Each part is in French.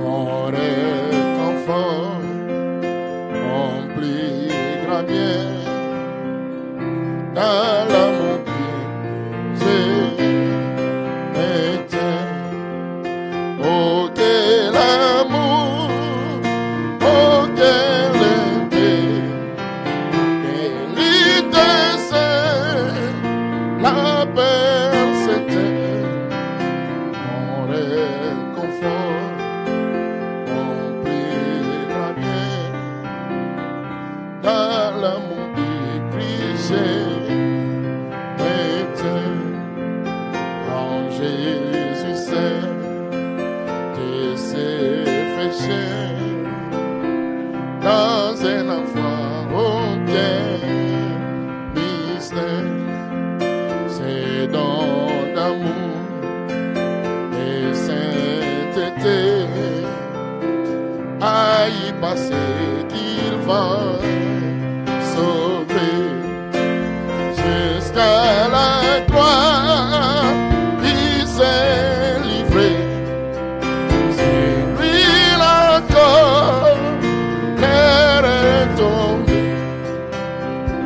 mon réconfort, mon plus grand bien, dans l'amour je m'éteins. Oh quel amour, oh quel paix, la paix s'éteint, mon réconfort, mon plus grand bien, dans l'amour du Christ, m'éteint. En Jésus Saint, tu sais fécher, dans un enfant auquel mystère. C'est don d'amour et sainteté à y passer qu'il va sauver jusqu'à la croix. Il s'est livré, c'est lui encore l'air est tombé.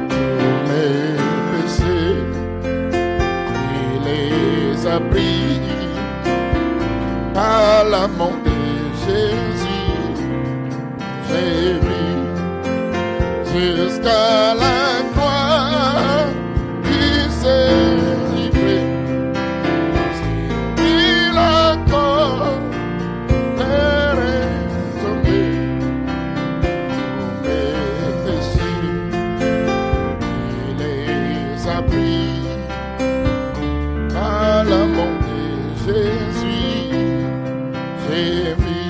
Tous mes péchés a pris par l'amour de Jésus, j'ai vu jusqu'à la croix, il s'est livré, il encore l'air est tombé, tous mes péchés, il les a pris. À l'amour de Jésus, j'ai vu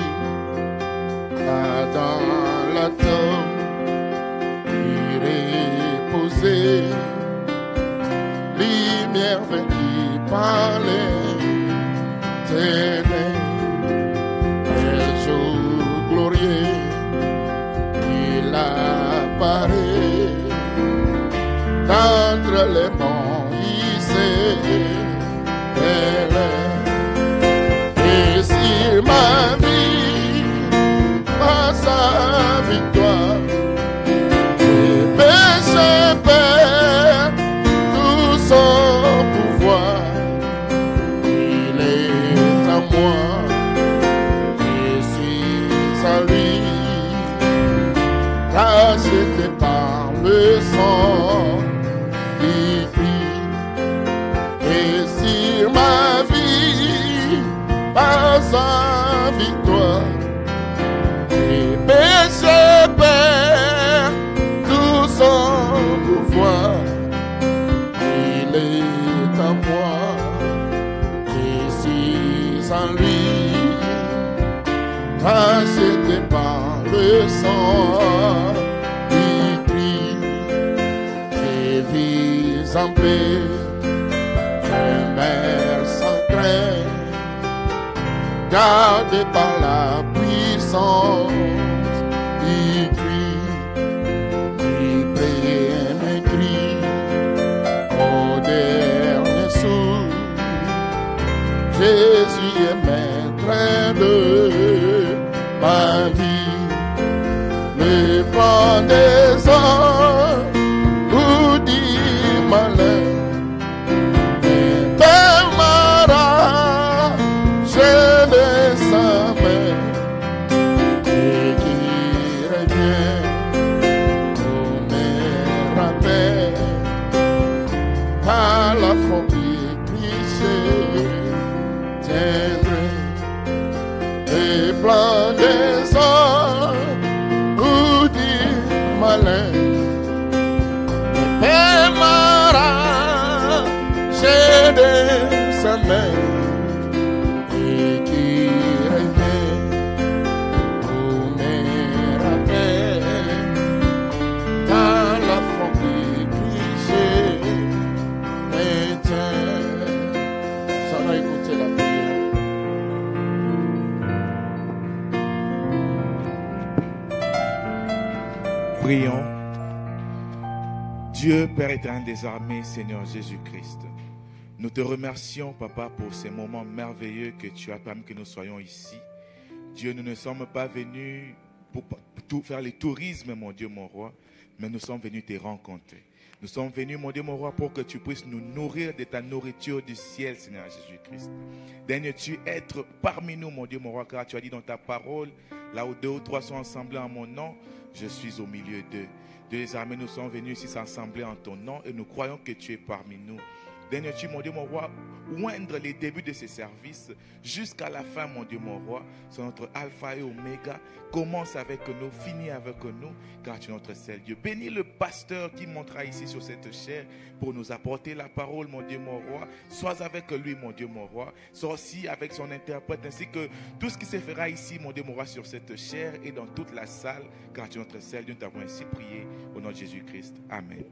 là dans la tombe, il reposait, lumière vaincue par les ténèbres, quel jour glorieux, il apparaît d'entre les monts, il s'est et si ma vie par sa victoire, les péchés perdent tout son pouvoir. Il est à moi, je suis à lui, racheté par le sang du Christ. Et sur ma vie, par sa victoire, les péchés perdent tout son pouvoir. Il est à moi, je suis en lui, racheté par le sang du Christ. Je vis en paix, sans crainte, gardé par la puissance du Christ, qui prie mes cris au dernier souffle. Jésus est maître de ma vie, le plan des hommes vous dit malin. Plan des hommes ou du malin, et m'arracher de sa main et qui revient pour me rappeler dans la forme du cliché. Ça va écouter la prière. Prions. Dieu, Père éternel des armées, Seigneur Jésus-Christ, nous te remercions, Papa, pour ces moments merveilleux que tu as permis que nous soyons ici. Dieu, nous ne sommes pas venus pour faire le tourisme, mon Dieu, mon roi, mais nous sommes venus te rencontrer. Nous sommes venus, mon Dieu, mon roi, pour que tu puisses nous nourrir de ta nourriture du ciel, Seigneur Jésus-Christ. Daignes-tu être parmi nous, mon Dieu, mon roi, car tu as dit dans ta parole, là où 2 ou 3 sont assemblés en mon nom, je suis au milieu d'eux. Dieu des armées, nous sommes venus ici s'assembler en ton nom et nous croyons que tu es parmi nous. Daignes-tu, mon Dieu, mon roi, oindre les débuts de ces services jusqu'à la fin, mon Dieu, mon roi. C'est notre alpha et oméga. Commence avec nous, finis avec nous, car tu es notre seul Dieu. Bénis le pasteur qui montera ici sur cette chair pour nous apporter la parole, mon Dieu, mon roi. Sois avec lui, mon Dieu, mon roi. Sois aussi avec son interprète, ainsi que tout ce qui se fera ici, mon Dieu, mon roi, sur cette chair et dans toute la salle, car tu es notre seul Dieu. Nous t'avons ainsi prié au nom de Jésus-Christ. Amen.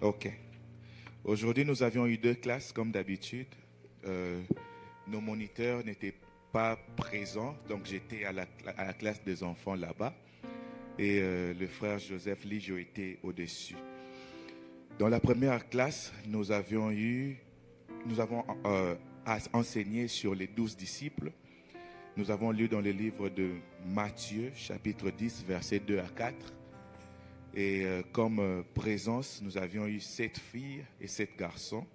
Ok. Aujourd'hui, nous avions eu 2 classes comme d'habitude. Nos moniteurs n'étaient pas présents, donc j'étais à la classe des enfants là-bas. Et le frère Joseph Ligio était au-dessus. Dans la première classe, nous avons enseigné sur les 12 disciples. Nous avons lu dans le livre de Matthieu, chapitre 10, versets 2 à 4. Et comme présence, nous avions eu 7 filles et 7 garçons.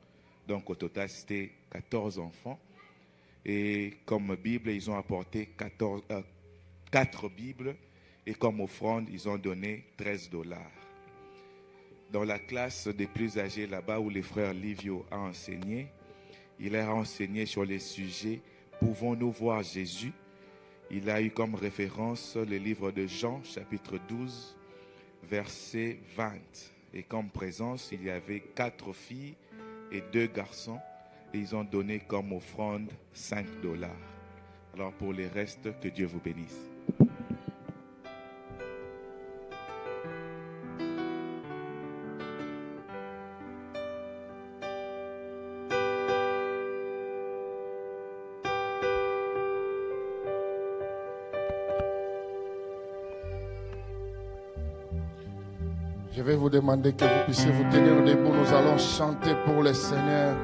Donc au total, c'était 14 enfants. Et comme Bible, ils ont apporté 4 Bibles. Et comme offrande, ils ont donné $13. Dans la classe des plus âgés là-bas, où le frère Livio a enseigné, il a enseigné sur les sujets « Pouvons-nous voir Jésus ?» Il a eu comme référence le livre de Jean, chapitre 12, verset 20. Et comme présence, il y avait 4 filles et 2 garçons. Et ils ont donné comme offrande $5. Alors pour les restes, que Dieu vous bénisse. Je vais vous demander que vous puissiez vous tenir debout. Nous allons chanter pour le Seigneur.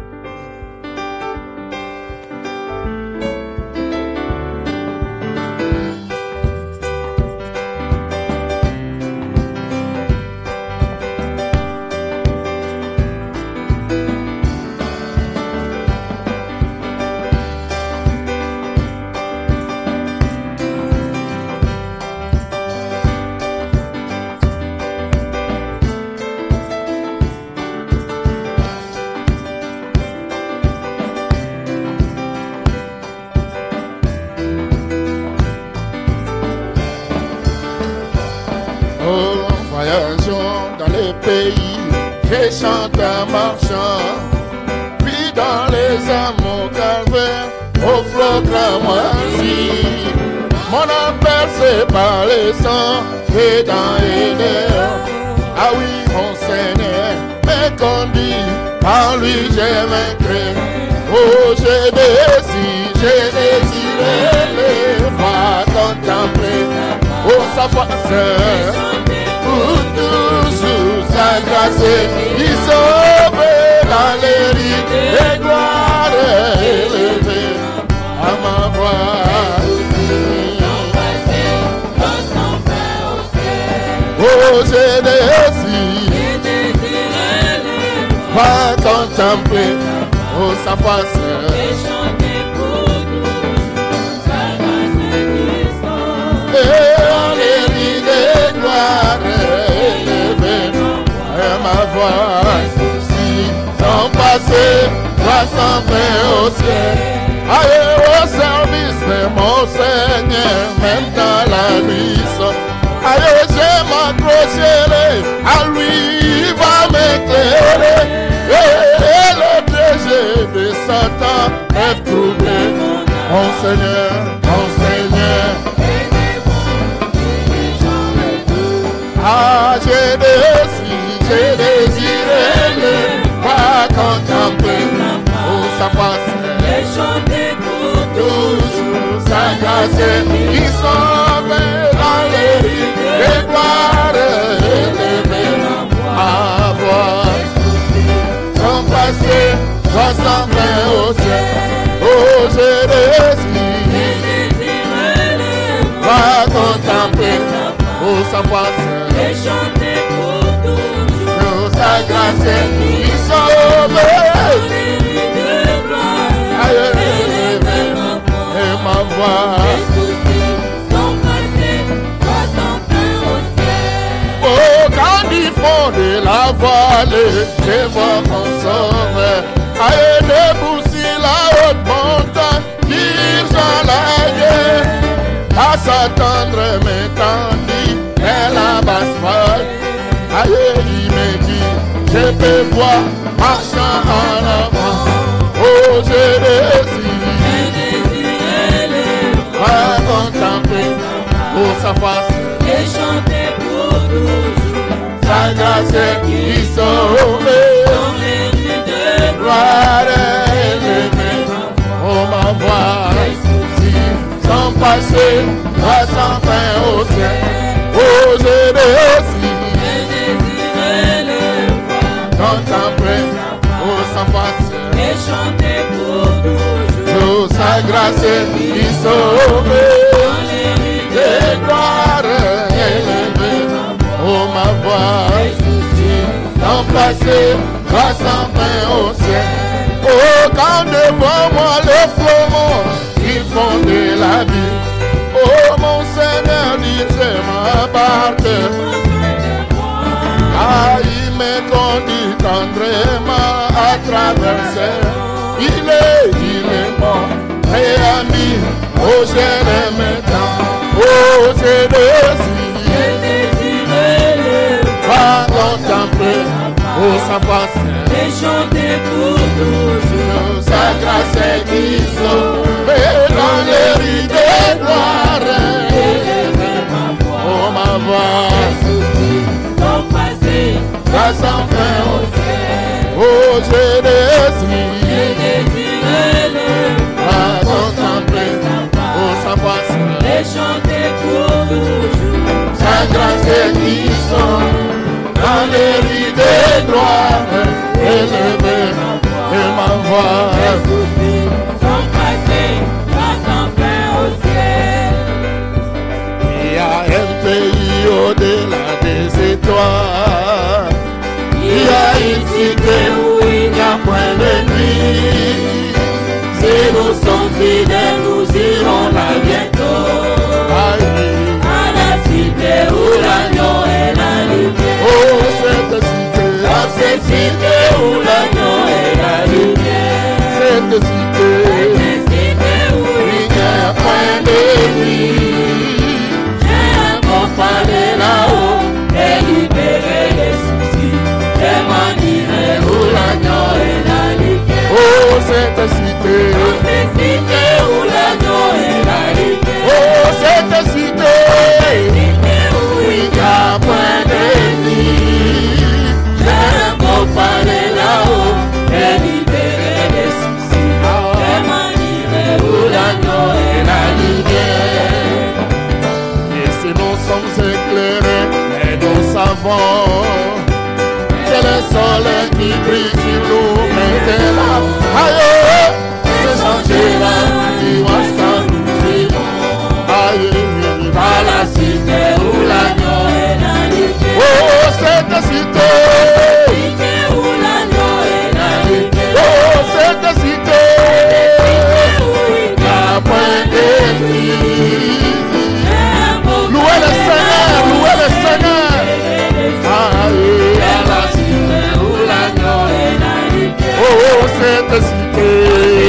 Je chante en marchant, puis dans les amours calvaires, au flot cramoisi. Mon appel c'est par les sangs, et dans les dehors. Ah oui, mon Seigneur me conduit, par lui je vaincrai. Oh, j'ai désiré les voir contempler, oh sa face. Pour toujours sa grâce qui sauve dans les rites et gloire élevée à ma voix. Oh, j'ai désiré pas contempler oh sa face. Ma voix, si sont passés 320 au ciel. Aïe. temps rêve troublé. Mon Seigneur, mon Seigneur. Ah, j'ai désiré le voir contempler pour sa face. Et chanter pour Toujours sa grâce, qui sauve dans les rives des gloires. Élever ma voix, son passé, son fin au ciel. Oh, j'ai désiré voir contempler pour sa face. et chanter pour toujours. Pour sa grâce, qui sauve. Et ma voix. Oh, quand ils font de la vallée, je vois mon sauveur. Aïe, debout sur la haute montagne, dirigeant la guerre. À s'attendre m'étendit, et la basse folle. Aïe, il me dit, je peux voir marchant en avant. Oh, je désire contempler pour sa face. Et chanter pour toujours. Sa grâce qui sauve. Dans les rues de Gloire élevée. Oh, ma voix. Si son passé va sans fin au ciel. Oh, je désire contempler pour sa face. et chanter pour toujours. Oh, sa grâce qui sauve. Et gloire élevée. Oh, ma voix. Son passé va sans fin au ciel. Oh, quand devant moi les flamants qui font de la vie. Oh, mon Seigneur, dit je m'abarque. Ah, il me conduit tendrement à traverser. Il est mort et ami. Oh, je l'aime tant. Oh, je désire pas contempler pour sa face. Et chanter pour toujours. Sa grâce qui sauve dans les rues des gloires. Oh, ma voix. Son passé Va sans fin au ciel. Oh, je Et désire désirer pas contempler pour sa face. et chanter pour toujours. Sa grâce qui sauve dans les rues des gloires. Élevée et ma voix. Son passé va sans fin au ciel. Il y a un pays au-delà des étoiles. Il y a une cité où il n'y a point de nuit. Si nous sommes fidèles, nous irons là bientôt. Aïe. À la cité où l'agneau est la lumière. Oh, cette cité, Dans cette cité où l'agneau est la lumière. cette cité, Cette cité où il n'y a point de nuit. j'ai un bon palais là-haut et libérer les soucis. Et m'en dirai où l'agneau est la lumière. Oh, cette cité, Dans cette cité où l'agneau est la lumière. oh, cette cité, Cité où il n'y a point de nuit. j'ai un beau palais là-haut et libérer les soucis. Et m'en dirai où l'agneau est la lumière. Et si nous sommes éclairés, et nous savons que le soleil qui brille sur nous maintenant. Aïe, ce sentier-là qui marche quand nous suivons. Aïe, À la cité où l'agneau est la lumière. oh, cette cité, Cité où l'agneau est la lumière. oh, cette cité, Où il il n'y a point de nuit. j'ai un beau Louez le Seigneur, louez le Seigneur. Aïe, à la cité où l'agneau est la lumière. oh, cette cité.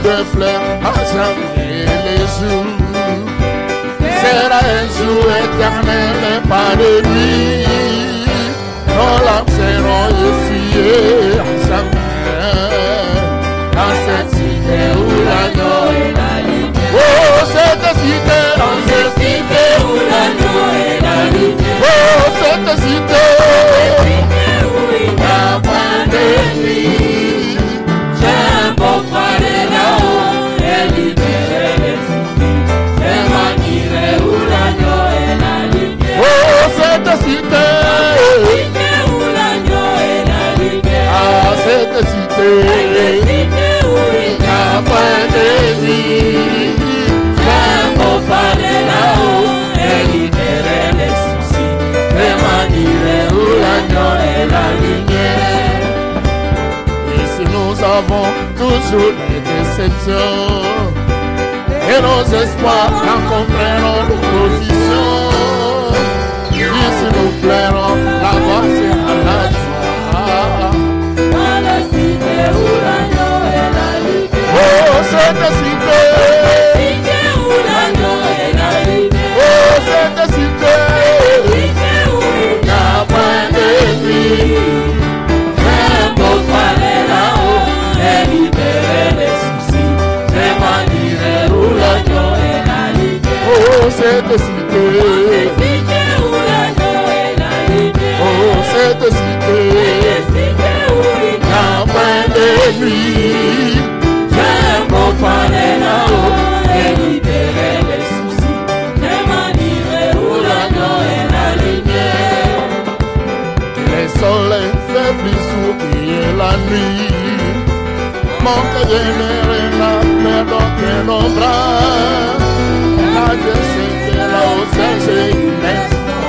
de fleurs à jamais les jours. Sera un jour éternel et pas de nuit. Nos larmes seront essuyées à jamais. Dans cette cité où l'agneau est la lumière. Oh, cette cité, dans cette cité où l'agneau est la lumière. Oh, cette cité où il n'y a point de nuit. J'aime beaucoup aller là-haut et libérer les soucis. Je manierai où l'agneau est la lumière. Oh, cette cité où l'agneau est la lumière. ah, cette cité où il n'y a point de nuit. J'aime beaucoup aller là-haut et libérer les soucis. Je manierai où l'agneau est la lumière. Ici nous avons toujours des déceptions et nos espoirs rencontreront l'opposition. Ici nous plairons, là-bas sera la joie. Dans la cité où l'agneau est la lumière. Oh, cette cité, Où l'agneau est la lumière. oh, cette cité, Où il n'y a point de nuit. J'aime beaucoup aller là-haut et libérer les soucis. Je manierai où l'agneau est la lumière. oh, cette cité, Où l'agneau est la lumière. oh, cette cité, Où il n'y a point de nuit. J'aime beaucoup aller là-haut et libérer les soucis. Je manierai où l'agneau est la lumière. Les soleils faiblissent sous la nuit. Mon cœur aimerait la paix dans nos bras. Ah, je sais que là au ciel j'ai une maison.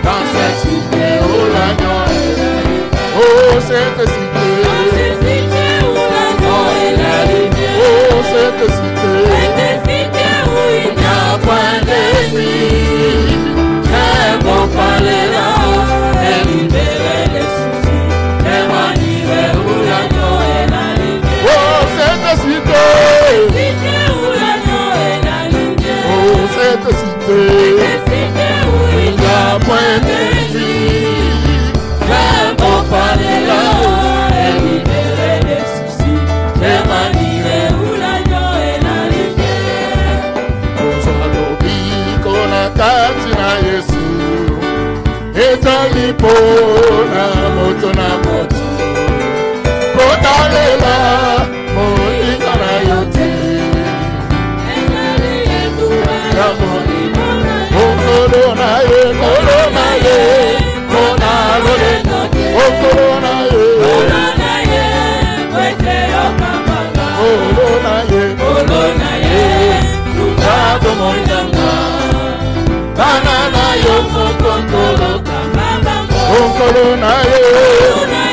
Dans cette cité où l'agneau est la lumière. Oh, cette cité, Où l'agneau est la lumière. oh, cette cité, Où il n'y a point de nuit. J'aime beaucoup aller là-haut et libérer les soucis. Je manierai où l'agneau est la lumière. oh, cette cité, Où l'agneau est la lumière. oh, cette cité, Où il n'y a point de nuit. J'aime beaucoup aller là-haut et libérer les soucis. Je manierai où l'agneau est la lumière. kozwalobikona kati na Yesu ezali mpona moto na moto kotalela moninga na yo te ya molimo okolo na ye kolo na ye kona lolendo okolo na ye kolo na ye tungabo mondanga bana na yo mokokolo okolo na ye kolo na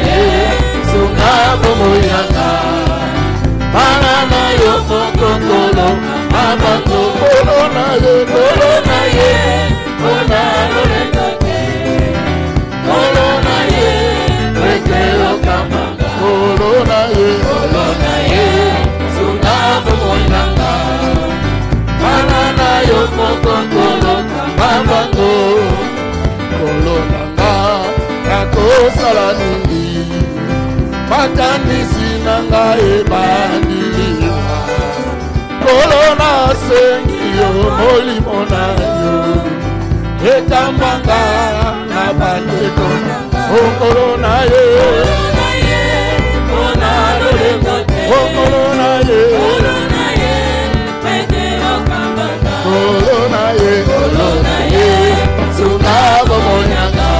ye tungabo moyanga bana na yo mokokolo mabango kolo na ye kolo na ye kona lolendo kolo na ye weke okambanga kolo na ye tungabo moyanga bana na yo mokokolo mabango kolo nanga nakosala nini makanisi nanga ebandiliwa kolo nasengi yo molimo na yo ekambanga na bandeko okolo na ye okolo na ye kolo na ye tungabo monyanga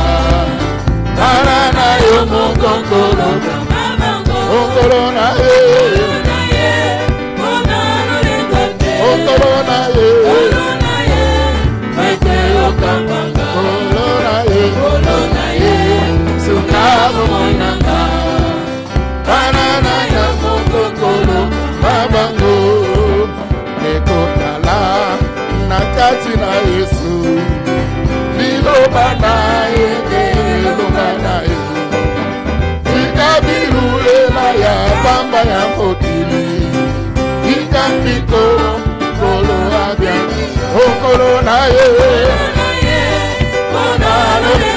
bana na yo mokokolo okolo na ye okolo na ye kolo na ye tungabo monyanga bana na yo mokokolo mabango ekotala na kati na Yesu Kolonaye, Kolonaye,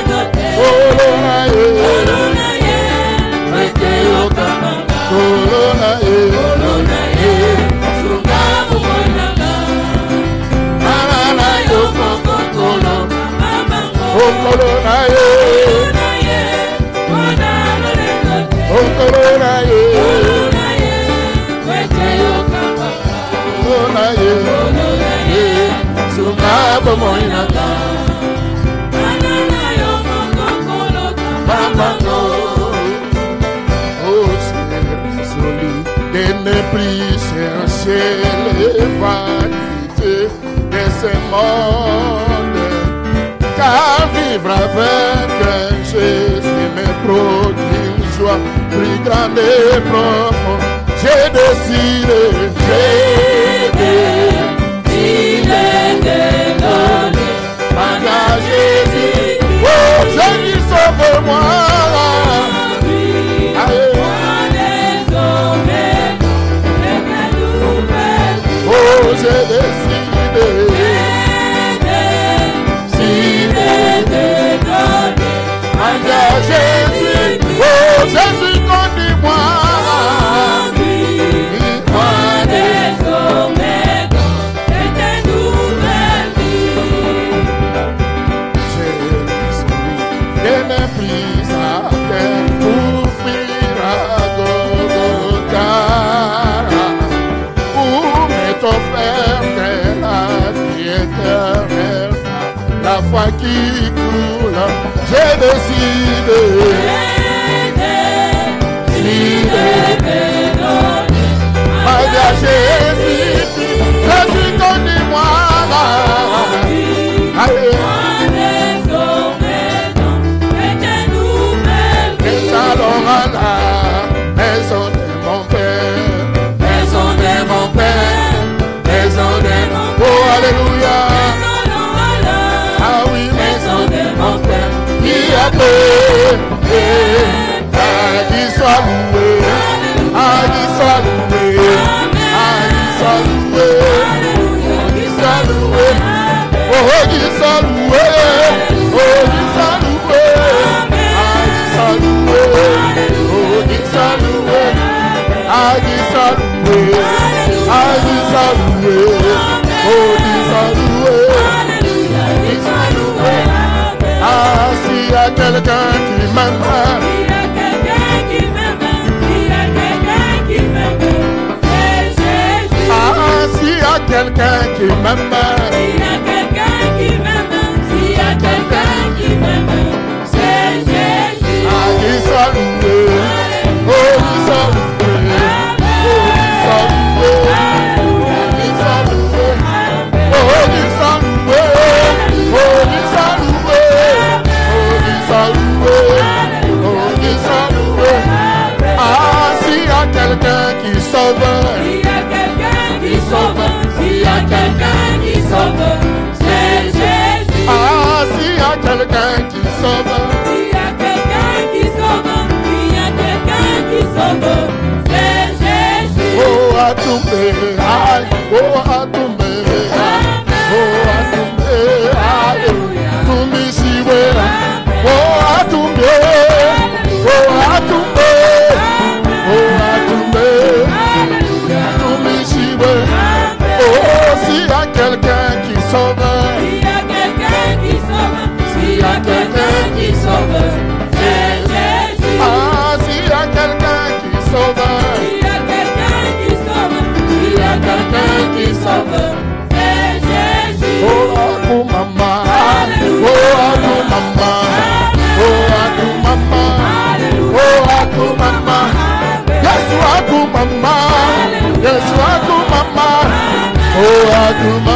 les vanités de ce monde, car vivre avec Jésus me procure une joie plus grande et profonde. J'ai décidé de donner à Jésus. Oh Jésus, sauve-moi. J'ai décidé de donner à Jésus. Oh Jésus, conduis-moi. Moi désormais dans cette nouvelle vie. J'ai décidé de me prise à terre pour fuir à Golgotha. T'offerte la vie éternelle, la foi qui coule, j'ai décidé de donner à Jésus. Jésus, conduis-moi. Nous allons à la maison de mon Père, maison de mon Père. Oh alléluia. Ah oui, maison de mon Père qui a fait qu'il soit loué, qu'il soit loué, qu'il soit loué, qu'il soit loué, oh qu'il soit loué, oh qu'il soit loué, qu'il soit loué, oh qu'il soit loué, qu'il soit loué, qu'il soit loué. Oh, ah, s'il y a quelqu'un qui m'aime, ah, s'il y a quelqu'un qui m'aime, c'est Jésus. Ah, qu'il soit loué, oh, qu'il soit loué, oh, qu'il soit loué. Quelqu'un qui sauve, s'il y a quelqu'un qui sauve, s'il y a quelqu'un qui sauve, c'est Jésus. Ah, s'il y a quelqu'un qui sauve, s'il y a quelqu'un qui sauve, s'il y a quelqu'un qui sauve, c'est Jésus. Oh, à tomber, oh, à tomber, oh, à tomber, alléluia, tomber si voilà, oh, à tomber, oh, à tomber. Oh, s'il y a quelqu'un qui sauve, s'il y a quelqu'un qui sauve, s'il y a quelqu'un qui sauve, c'est Jésus. Ah, s'il y a quelqu'un qui sauve, s'il y a quelqu'un qui sauve, s'il y a quelqu'un qui sauve, c'est Jésus. Oh, pour maman, oh, pour maman, oh, pour maman, oh, pour maman, yes, pour maman, yes, pour maman. Oh, Aduma.